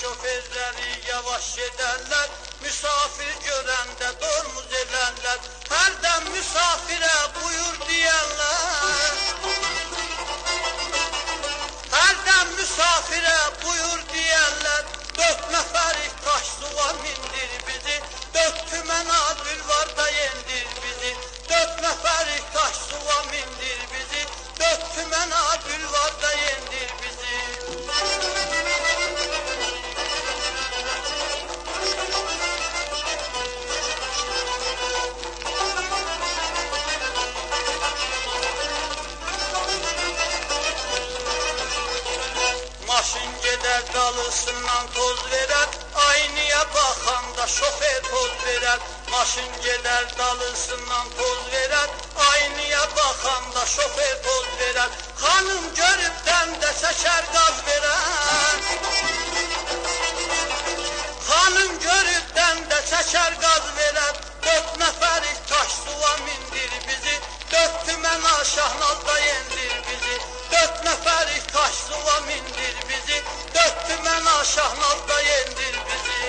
şoförleri yavaş ederler, misafir görende dormuz ederler, her dem misafire buyur diyenler. Her dem misafire buyur diyenler, 4 neferlik taş suva mindir bizi, 4 tümena bülvarda yendir bizi, 4 neferlik taş suva mindir bizi, 4 tümena bülvarda yendir bizi. Maşın gedər dalısından toz verər, aynaya baxanda şoför poz verər. Maşın gedər dalısından toz verər, aynaya baxanda şoför poz verər. Xanım görübdən də çəkər qaz verər. Xanım görübdən də çəkər qaz verər. 4 nəfərik taş suva mindir bizi, 4 tümena Şahnazda yendir bizi. 4 nəfərik taş suva mindir bizi, 4 tümena Şahnazda yendir bizi.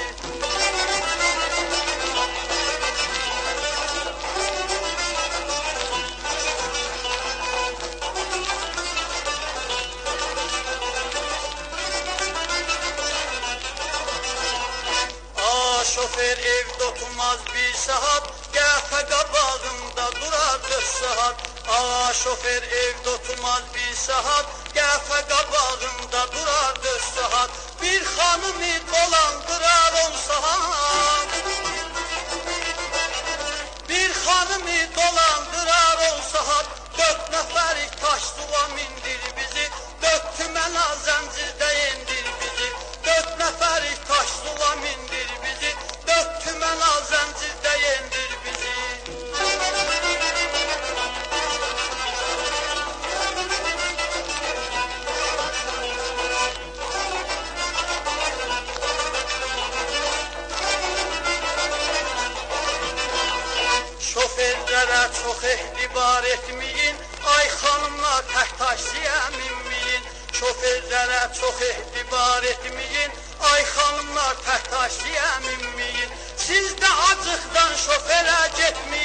Şoför evde oturmaz bir saat, qəfə qabağında durar 4 saat. Şoför evde oturmaz bir saat, qəfə qabağında durar 4 saat. Bir xanımı dolandırar 10 saat. Bir xanımı dolandırar 10 saat. 4 nəfərik taş suva mindir bizi, 4 tümena zəncirdə yendir bizi. 4 nəfərik taş suva mindir bizi, 4 tümena zəncirdə yendir bizi. Şoförlərə çox ehtibar etməyin, ay xanımlar tək taksiyə minməyin. Şoförlərə çox ehtibar etməyin, ay xanımlar tək taksiyə minməyin. Siz də acıqdan şoförə getməyin.